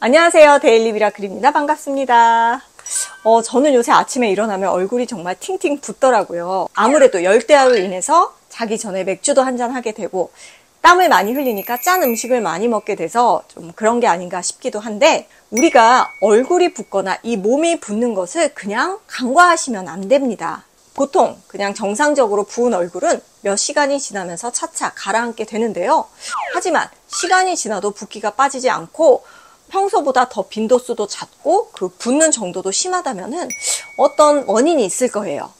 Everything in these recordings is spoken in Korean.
안녕하세요. 데일리 미라클입니다. 반갑습니다. 저는 요새 아침에 일어나면 얼굴이 정말 팅팅 붓더라고요. 아무래도 열대야로 인해서 자기 전에 맥주도 한잔 하게 되고 땀을 많이 흘리니까 짠 음식을 많이 먹게 돼서 좀 그런 게 아닌가 싶기도 한데, 우리가 얼굴이 붓거나 이 몸이 붓는 것을 그냥 간과하시면 안 됩니다. 보통 그냥 정상적으로 부은 얼굴은 몇 시간이 지나면서 차차 가라앉게 되는데요. 하지만 시간이 지나도 붓기가 빠지지 않고 평소보다 더 빈도수도 잦고 그 붓는 정도도 심하다면은 어떤 원인이 있을 거예요.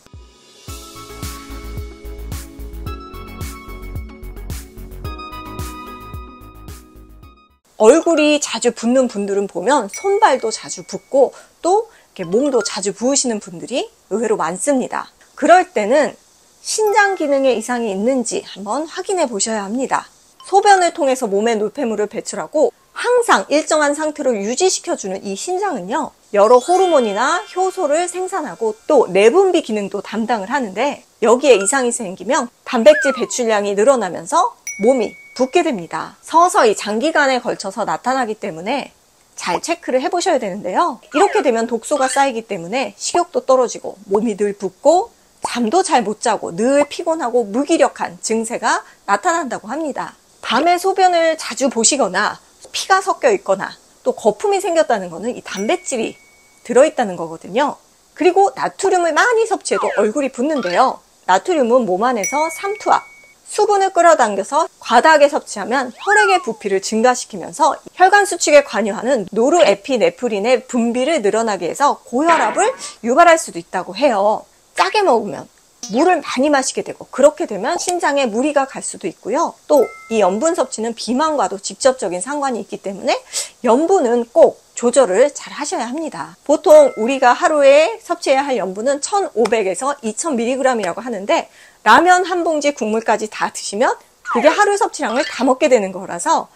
얼굴이 자주 붓는 분들은 보면 손발도 자주 붓고 또 이렇게 몸도 자주 부으시는 분들이 의외로 많습니다. 그럴 때는 신장 기능에 이상이 있는지 한번 확인해 보셔야 합니다. 소변을 통해서 몸에 노폐물을 배출하고 항상 일정한 상태로 유지시켜주는 이 신장은요, 여러 호르몬이나 효소를 생산하고 또 내분비 기능도 담당을 하는데, 여기에 이상이 생기면 단백질 배출량이 늘어나면서 몸이 붓게 됩니다. 서서히 장기간에 걸쳐서 나타나기 때문에 잘 체크를 해보셔야 되는데요. 이렇게 되면 독소가 쌓이기 때문에 식욕도 떨어지고 몸이 늘 붓고 잠도 잘 못 자고 늘 피곤하고 무기력한 증세가 나타난다고 합니다. 밤에 소변을 자주 보시거나 피가 섞여 있거나 또 거품이 생겼다는 것은 이 단백질이 들어있다는 거거든요. 그리고 나트륨을 많이 섭취해도 얼굴이 붓는데요. 나트륨은 몸 안에서 삼투압, 수분을 끌어당겨서 과다하게 섭취하면 혈액의 부피를 증가시키면서 혈관 수축에 관여하는 노르에피네프린의 분비를 늘어나게 해서 고혈압을 유발할 수도 있다고 해요. 짜게 먹으면 물을 많이 마시게 되고, 그렇게 되면 신장에 무리가 갈 수도 있고요. 또 이 염분 섭취는 비만과도 직접적인 상관이 있기 때문에 염분은 꼭 조절을 잘 하셔야 합니다. 보통 우리가 하루에 섭취해야 할 염분은 1500에서 2000mg이라고 하는데, 라면 한 봉지 국물까지 다 드시면 그게 하루 섭취량을 다 먹게 되는 거라서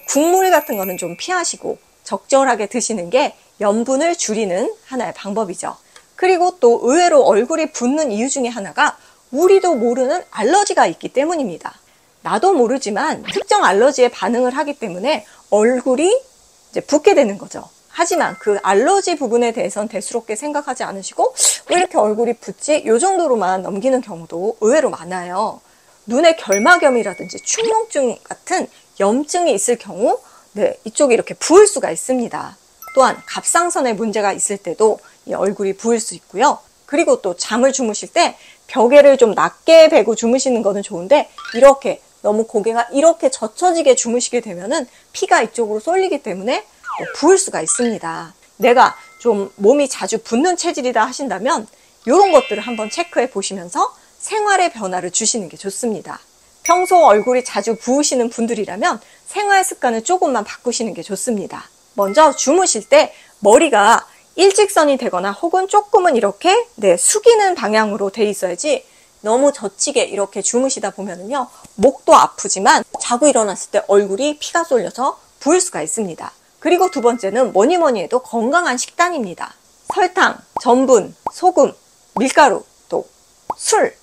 국물 같은 거는 좀 피하시고 적절하게 드시는 게 염분을 줄이는 하나의 방법이죠. 그리고 또 의외로 얼굴이 붓는 이유 중에 하나가 우리도 모르는 알러지가 있기 때문입니다. 나도 모르지만 특정 알러지에 반응을 하기 때문에 얼굴이 이제 붓게 되는 거죠. 하지만 그 알러지 부분에 대해서는 대수롭게 생각하지 않으시고 왜 이렇게 얼굴이 붓지? 이 정도로만 넘기는 경우도 의외로 많아요. 눈에 결막염이라든지 충농증 같은 염증이 있을 경우 이쪽이 이렇게 부을 수가 있습니다. 또한 갑상선에 문제가 있을 때도 이 얼굴이 부을 수 있고요. 그리고 또 잠을 주무실 때 벽에를 좀 낮게 베고 주무시는 거는 좋은데, 이렇게 너무 고개가 이렇게 젖혀지게 주무시게 되면은 피가 이쪽으로 쏠리기 때문에 또 부을 수가 있습니다. 내가 좀 몸이 자주 붓는 체질이다 하신다면 이런 것들을 한번 체크해 보시면서 생활의 변화를 주시는 게 좋습니다. 평소 얼굴이 자주 부으시는 분들이라면 생활 습관을 조금만 바꾸시는 게 좋습니다. 먼저 주무실 때 머리가 일직선이 되거나 혹은 조금은 이렇게 숙이는 방향으로 돼 있어야지, 너무 젖히게 이렇게 주무시다 보면은요, 목도 아프지만 자고 일어났을 때 얼굴이 피가 쏠려서 부을 수가 있습니다. 그리고 두 번째는 뭐니 해도 건강한 식단입니다. 설탕, 전분, 소금, 밀가루, 또 술,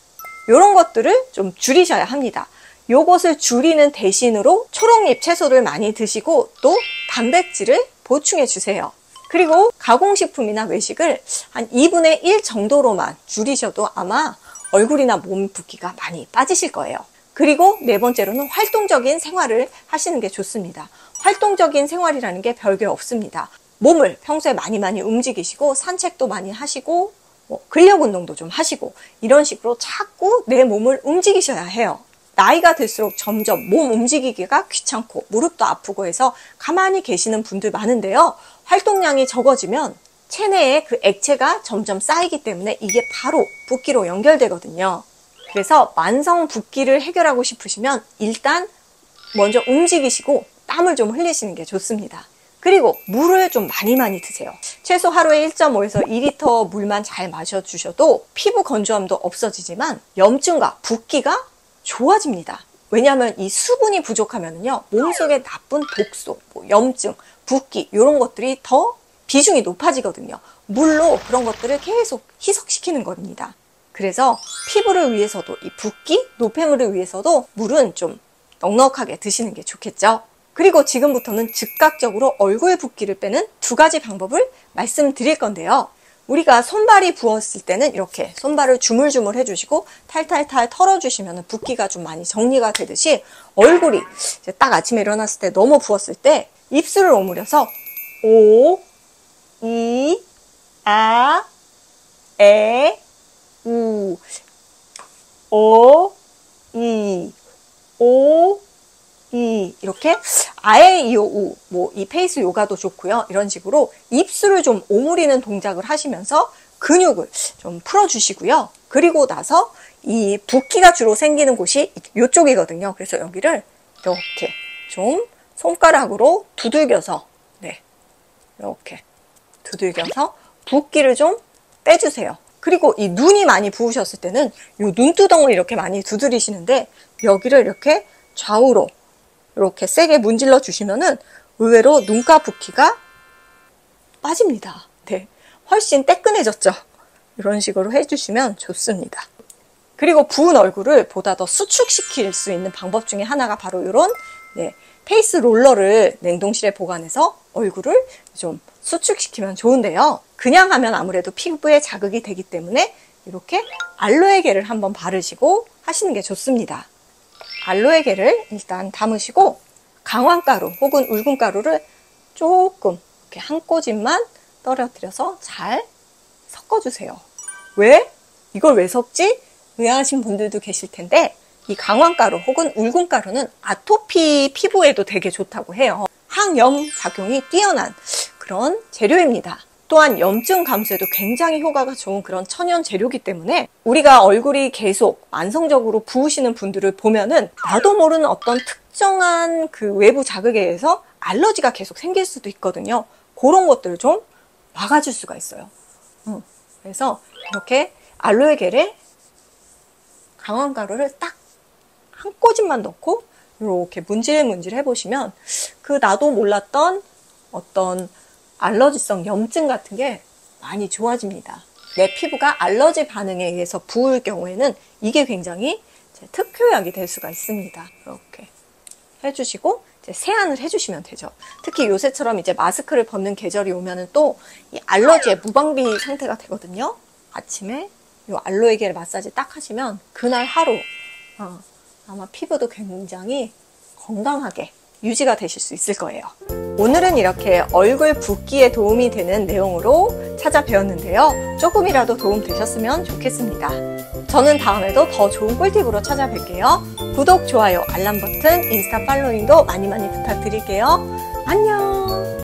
이런 것들을 좀 줄이셔야 합니다. 요것을 줄이는 대신으로 초록잎 채소를 많이 드시고 또 단백질을 보충해 주세요. 그리고 가공식품이나 외식을 한 2분의 1 정도로만 줄이셔도 아마 얼굴이나 몸 붓기가 많이 빠지실 거예요. 그리고 네 번째로는 활동적인 생활을 하시는 게 좋습니다. 활동적인 생활이라는 게 별게 없습니다. 몸을 평소에 많이 움직이시고 산책도 많이 하시고 근력 운동도 좀 하시고 이런 식으로 자꾸 내 몸을 움직이셔야 해요. 나이가 들수록 점점 몸 움직이기가 귀찮고 무릎도 아프고 해서 가만히 계시는 분들 많은데요. 활동량이 적어지면 체내에 그 액체가 점점 쌓이기 때문에 이게 바로 붓기로 연결되거든요. 그래서 만성 붓기를 해결하고 싶으시면 일단 먼저 움직이시고 땀을 좀 흘리시는 게 좋습니다. 그리고 물을 좀 많이 드세요. 최소 하루에 1.5에서 2리터 물만 잘 마셔주셔도 피부 건조함도 없어지지만 염증과 붓기가 좋아집니다. 왜냐하면 이 수분이 부족하면요, 몸속에 나쁜 독소, 염증, 붓기 이런 것들이 더 비중이 높아지거든요. 물로 그런 것들을 계속 희석시키는 겁니다. 그래서 피부를 위해서도 이 붓기, 노폐물을 위해서도 물은 좀 넉넉하게 드시는 게 좋겠죠. 그리고 지금부터는 즉각적으로 얼굴 붓기를 빼는 두 가지 방법을 말씀드릴 건데요. 우리가 손발이 부었을 때는 이렇게 손발을 주물주물 해주시고 탈탈탈 털어주시면 붓기가 좀 많이 정리가 되듯이, 얼굴이 이제 딱 아침에 일어났을 때 너무 부었을 때 입술을 오므려서 오, 이, 아, 에, 우, 오, 이, 오, 이, 이렇게 아에, 이, 오, 우, 뭐 이 페이스 요가도 좋고요. 이런 식으로 입술을 좀 오므리는 동작을 하시면서 근육을 좀 풀어주시고요. 그리고 나서 이 붓기가 주로 생기는 곳이 이쪽이거든요. 그래서 여기를 이렇게 좀 손가락으로 두들겨서, 네, 이렇게 두들겨서 붓기를 좀 빼주세요. 그리고 이 눈이 많이 부으셨을 때는 이 눈두덩을 이렇게 많이 두드리시는데, 여기를 이렇게 좌우로 이렇게 세게 문질러 주시면은 의외로 눈가 붓기가 빠집니다. 네, 훨씬 따끈해졌죠. 이런 식으로 해주시면 좋습니다. 그리고 부은 얼굴을 보다 더 수축시킬 수 있는 방법 중에 하나가 바로 이런, 네, 페이스 롤러를 냉동실에 보관해서 얼굴을 좀 수축시키면 좋은데요. 그냥 하면 아무래도 피부에 자극이 되기 때문에 이렇게 알로에겔을 한번 바르시고 하시는 게 좋습니다. 알로에겔을 일단 담으시고 강황가루 혹은 울분가루를 조금 이렇게 한 꼬집만 떨어뜨려서 잘 섞어주세요. 왜? 이걸 왜 섞지? 의아하신 분들도 계실 텐데, 이 강황가루 혹은 울분가루는 아토피 피부에도 되게 좋다고 해요. 항염 작용이 뛰어난 그런 재료입니다. 또한 염증 감소에도 굉장히 효과가 좋은 그런 천연 재료이기 때문에 우리가 얼굴이 계속 만성적으로 부으시는 분들을 보면은 나도 모르는 어떤 특정한 그 외부 자극에 의해서 알러지가 계속 생길 수도 있거든요. 그런 것들을 좀 막아줄 수가 있어요. 그래서 이렇게 알로에겔에 강황가루를 딱 한 꼬집만 넣고 이렇게 문질문질 해보시면 그 나도 몰랐던 어떤 알러지성 염증 같은 게 많이 좋아집니다. 내 피부가 알러지 반응에 의해서 부을 경우에는 이게 굉장히 특효약이 될 수가 있습니다. 이렇게 해주시고 이제 세안을 해주시면 되죠. 특히 요새처럼 이제 마스크를 벗는 계절이 오면은 또 이 알러지의 무방비 상태가 되거든요. 아침에 이 알로에겔 마사지 딱 하시면 그날 하루 아마 피부도 굉장히 건강하게 유지가 되실 수 있을 거예요. 오늘은 이렇게 얼굴 붓기에 도움이 되는 내용으로 찾아뵈었는데요. 조금이라도 도움 되셨으면 좋겠습니다. 저는 다음에도 더 좋은 꿀팁으로 찾아뵐게요. 구독, 좋아요, 알람 버튼, 인스타 팔로잉도 많이 부탁드릴게요. 안녕!